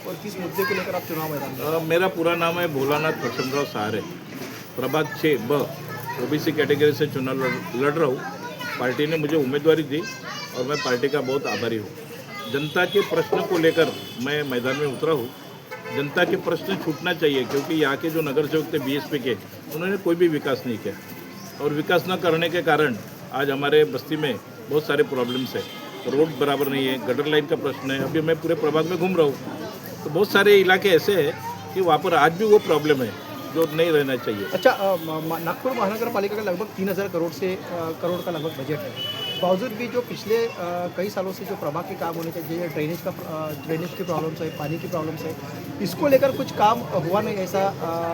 और किस मुद्दे को लेकर आप चुनाव मैदान में? मेरा पूरा नाम है भोलानाथ प्रसन्नराव सहारे, प्रभाग 6B ओबीसी कैटेगरी से चुनाव लड़ रहा हूँ। पार्टी ने मुझे उम्मीदवारी दी और मैं पार्टी का बहुत आभारी हूँ। जनता के प्रश्न को लेकर मैं मैदान में उतरा हूँ। जनता के प्रश्न छूटना चाहिए, क्योंकि यहाँ के जो नगर सेवक थे बीएसपी के, उन्होंने कोई भी विकास नहीं किया और विकास न करने के कारण आज हमारे बस्ती में बहुत सारे प्रॉब्लम्स है। रोड बराबर नहीं है, गटर लाइन का प्रश्न है। अभी मैं पूरे प्रभाग में घूम रहा हूँ तो बहुत सारे इलाके ऐसे हैं कि वहाँ पर आज भी वो प्रॉब्लम है जो नहीं रहना चाहिए। अच्छा, नागपुर महानगर पालिका का लगभग 3000 करोड़ का लगभग बजट है। बावजूद भी जो पिछले कई सालों से जो प्रभाग के काम होने चाहिए, ड्रेनेज की प्रॉब्लम्स है, पानी की प्रॉब्लम्स है, इसको लेकर कुछ काम हुआ नहीं, ऐसा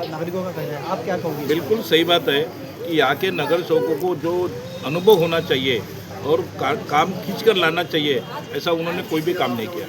नागरिकों का कहना है। आप क्या कहोगे? बिल्कुल सही बात है कि यहाँ के नगर सेवकों को जो अनुभव होना चाहिए और काम खींच कर लाना चाहिए, ऐसा उन्होंने कोई भी काम नहीं किया।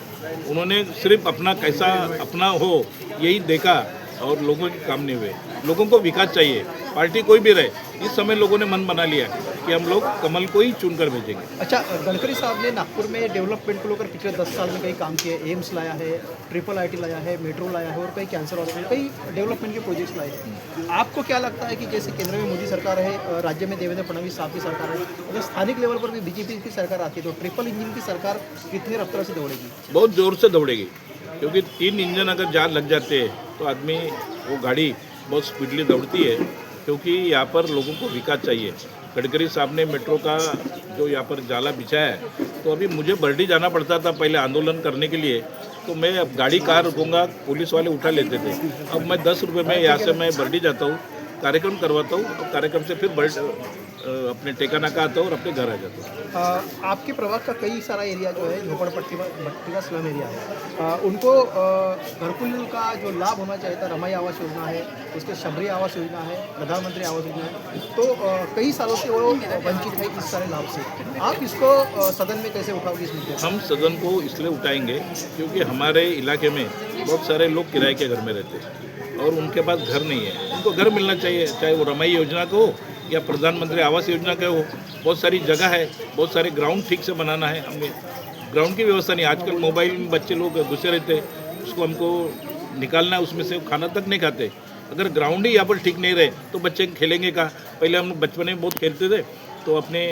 उन्होंने सिर्फ अपना कैसा अपना हो यही देखा और लोगों के काम नहीं हुए। लोगों को विकास चाहिए, पार्टी कोई भी रहे। इस समय लोगों ने मन बना लिया कि हम लोग कमल को ही चुनकर भेजेंगे। अच्छा, गडकरी साहब ने नागपुर में डेवलपमेंट को लेकर पिछले 10 साल में कई काम किए। एम्स लाया है, IIIT लाया है, मेट्रो लाया है और कई कैंसर हॉस्पिटल, कई डेवलपमेंट के प्रोजेक्ट्स लाए हैं। आपको क्या लगता है कि जैसे केंद्र में मोदी सरकार है, राज्य में देवेंद्र फडणवीस साहब की सरकार है, अगर स्थानिक लेवल पर भी बीजेपी की सरकार आती है तो ट्रिपल इंजन की सरकार कितनी रफ्तार से दौड़ेगी? बहुत ज़ोर से दौड़ेगी, क्योंकि 3 इंजन अगर जहाँ लग जाते हैं तो आदमी वो गाड़ी बहुत स्पीडली दौड़ती है, क्योंकि यहाँ पर लोगों को विकास चाहिए। गडकरी साहब ने मेट्रो का जो यहाँ पर जाला बिछाया है, तो अभी मुझे बर्डी जाना पड़ता था पहले आंदोलन करने के लिए, तो मैं अब गाड़ी कार रुकूँगा, पुलिस वाले उठा लेते थे। अब मैं 10 रुपये में यहाँ से मैं बर्डी जाता हूँ, कार्यक्रम करवाता हूँ और कार्यक्रम से फिर अपने टेकाना का आता हूँ और अपने घर आ जाता हूँ। आपके प्रभाग का कई सारा एरिया जो है झोपड़पट्टी का स्लम एरिया है, उनको घरकुल का जो लाभ होना चाहिए था, रमाई आवास योजना है, उसके शबरी आवास योजना है, प्रधानमंत्री आवास योजना है, तो कई सालों से वो वंचित है इस सारे लाभ से। आप इसको सदन में कैसे उठाओगे इस मुद्दे? हम सदन को इसलिए उठाएंगे क्योंकि हमारे इलाके में बहुत सारे लोग किराए के घर में रहते हैं और उनके पास घर नहीं है। उनको घर मिलना चाहिए, चाहे वो रमाई योजना का हो या प्रधानमंत्री आवास योजना का हो। बहुत सारी जगह है, बहुत सारे ग्राउंड ठीक से बनाना है। हमें ग्राउंड की व्यवस्था नहीं। आजकल मोबाइल में बच्चे लोग घुसे रहते हैं, उसको हमको निकालना है, उसमें से खाना तक नहीं खाते। अगर ग्राउंड ही यहाँ पर ठीक नहीं रहे तो बच्चे खेलेंगे कहाँ? पहले हम बचपन में बहुत खेलते थे, तो अपने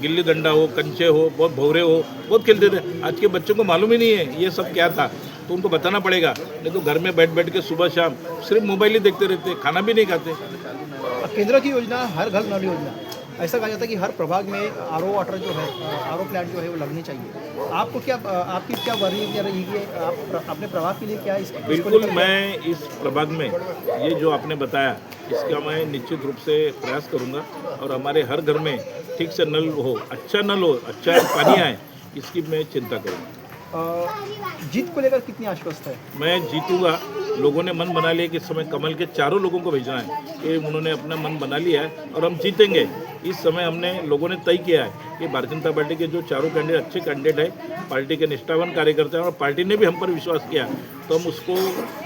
गिल्ली डंडा हो, कंचे हो, बहुत भौरे हो, बहुत खेलते थे। आज के बच्चों को मालूम ही नहीं है ये सब क्या था, तो उनको बताना पड़ेगा। नहीं तो घर में बैठ बैठ के सुबह शाम सिर्फ मोबाइल ही देखते रहते, खाना भी नहीं खाते। केंद्र की योजना हर घर नल योजना, ऐसा कहा जाता है कि हर प्रभाग में आरओ वाटर जो है, आरओ प्लांट जो है वो लगनी चाहिए। आपको क्या, आपकी क्या वर्णित रहेगी? आप अपने प्रभाग के लिए क्या बिल्कुल, मैं इस प्रभाग में ये जो आपने बताया इसका मैं निश्चित रूप से प्रयास करूँगा और हमारे हर घर में ठीक से नल हो, अच्छा नल हो, अच्छा पानी आए, इसकी मैं चिंता करूँगा। जीत को लेकर कितनी आश्वस्त है? मैं जीतूंगा। लोगों ने मन बना लिया कि इस समय कमल के चारों लोगों को भेजना है, ये उन्होंने अपना मन बना लिया है और हम जीतेंगे। इस समय हमने लोगों ने तय किया है कि भारतीय जनता पार्टी के जो चारों कैंडिडेट अच्छे कैंडिडेट है, पार्टी के निष्ठावान कार्यकर्ता हैं और पार्टी ने भी हम पर विश्वास किया, तो हम उसको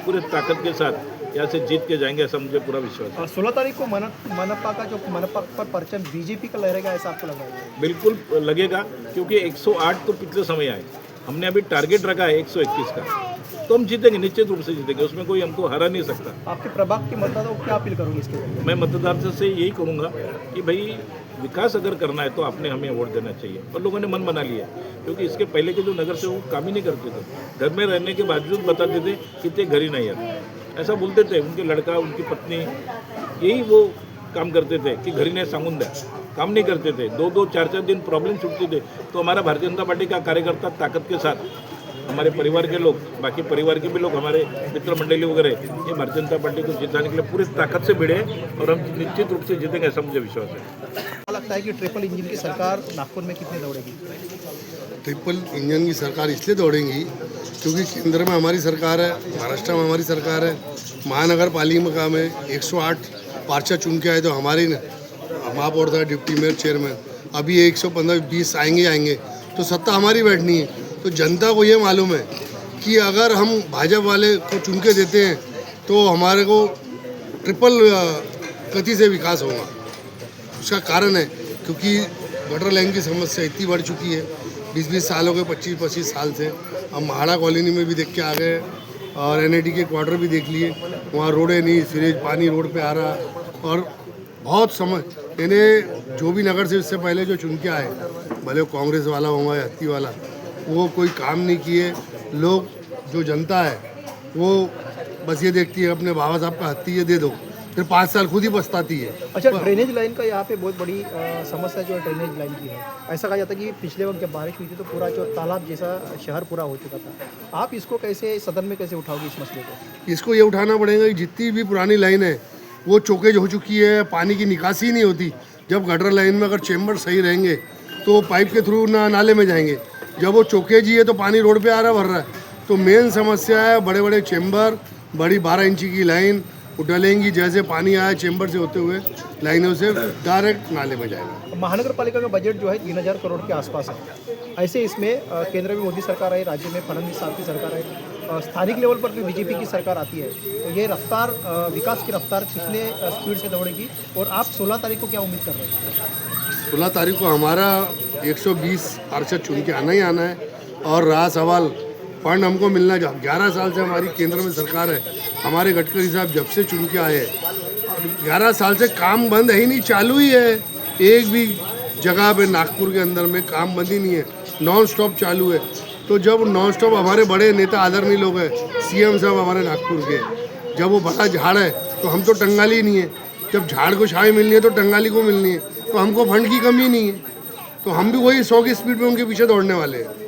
पूरे ताकत के साथ यहाँ से जीत के जाएंगे, ऐसा मुझे पूरा विश्वास है। 16 तारीख को मनपा पर परचम बीजेपी का लहरेगा, ऐसा आपको लग रहा है? बिल्कुल लगेगा, क्योंकि 108 तो पिछले समय आए, हमने अभी टारगेट रखा है 121 का, तो हम जीतेंगे, निश्चित रूप से जीतेंगे, उसमें कोई हमको हरा नहीं सकता। आपके प्रभाग के मतदाताओं को क्या अपील करोगे इसके लिए? मैं मतदाता से यही करूँगा कि भाई विकास अगर करना है तो आपने हमें वोट देना चाहिए, और लोगों ने मन बना लिया, क्योंकि इसके पहले के जो नगर से वो काम ही नहीं करते थे। घर में रहने के बावजूद बताते थे कितने घर ही नहीं है, ऐसा बोलते थे। उनके लड़का, उनकी पत्नी यही वो काम करते थे कि घरी नहीं सांगून द्या, काम नहीं करते थे। 2-2, 4-4 दिन प्रॉब्लम छूटते थे, तो हमारा भारतीय जनता पार्टी का कार्यकर्ता ताकत के साथ, हमारे परिवार के लोग, बाकी परिवार के भी लोग, हमारे मित्र मंडली वगैरह, ये भारतीय जनता पार्टी को जिताने के लिए पूरी ताकत से भिड़े और हम निश्चित रूप से जीतेंगे, ऐसा मुझे विश्वास है। क्या लगता है कि ट्रिपल इंजन की सरकार नागपुर में कितनी दौड़ेगी? ट्रिपल इंजन की सरकार इसलिए दौड़ेगी क्योंकि केंद्र में हमारी सरकार है, महाराष्ट्र में हमारी सरकार है, महानगर पालिका में 108 पार्षद चुन के आए तो हमारे महापौर था, डिप्टी मेयर, चेयरमैन, अभी 115-20 आएंगे तो सत्ता हमारी बैठनी है। तो जनता को ये मालूम है कि अगर हम भाजपा वाले को चुन के देते हैं तो हमारे को ट्रिपल गति से विकास होगा। उसका कारण है क्योंकि गटर लाइन की समस्या इतनी बढ़ चुकी है 20-20 साल हो गए, 25-25 साल से। हम महाड़ा कॉलोनी में भी देख के आ गए, और एनआईटी के क्वार्टर भी देख लिए, वहाँ रोडें नहीं, सीरेज पानी रोड पे आ रहा। और बहुत समय इन्हें जो भी नगर से इससे पहले जो चुन के आए, भले वो कांग्रेस वाला हो या हत्ती वाला, वो कोई काम नहीं किए। लोग जो जनता है वो बस ये देखती है अपने बाबा साहब का हत्ती ये दे दो, फिर 5 साल खुद ही पछताती है। अच्छा, ड्रेनेज लाइन का यहाँ पे बहुत बड़ी समस्या जो है ड्रेनेज लाइन की है। ऐसा कहा जाता है कि पिछले वक्त जब बारिश हुई थी तो पूरा जो तालाब जैसा शहर पूरा हो चुका था। आप इसको कैसे सदन में कैसे उठाओगे इस मसले को? इसको ये उठाना पड़ेगा कि जितनी भी पुरानी लाइन है वो चौकेज हो चुकी है, पानी की निकासी नहीं होती। जब गटर लाइन में अगर चेम्बर सही रहेंगे तो पाइप के थ्रू नाले में जाएंगे, जब वो चौकेज ही है तो पानी रोड पे आ रहा भर रहा है। तो मेन समस्या है बड़े बड़े चेम्बर, बड़ी 12 इंची की लाइन उडलेंगी, जैसे पानी आया चेम्बर से होते हुए लाइनों से डायरेक्ट नाले में जाएगा। महानगर पालिका का बजट जो है 3000 करोड़ के आसपास है। ऐसे इसमें केंद्र में मोदी सरकार है, राज्य में फडणवीस साहब की सरकार है, स्थानिक लेवल पर भी बीजेपी की सरकार आती है। तो ये रफ्तार, विकास की रफ्तार कितने स्पीड से दौड़ेगी और आप 16 तारीख को क्या उम्मीद कर रहे हैं? 16 तारीख को हमारा 120 पार्षद चुन के आना ही आना है। और रहा सवाल फंड हमको मिलना, 11 साल से हमारी केंद्र में सरकार है, हमारे गडकरी साहब जब से चुन के आए हैं 11 साल से काम बंद है ही नहीं, चालू ही है। एक भी जगह पे नागपुर के अंदर में काम बंद ही नहीं है, नॉन स्टॉप चालू है। तो जब नॉन स्टॉप हमारे बड़े नेता आदरणीय लोग हैं, सीएम साहब हमारे नागपुर के, जब वो बड़ा झाड़ है तो हम तो टंगाली ही नहीं है। जब झाड़ को छाई मिलनी है तो टंगाली को मिलनी है, तो हमको फंड की कमी नहीं है। तो हम भी वही 100 की स्पीड में उनके पीछे दौड़ने वाले हैं।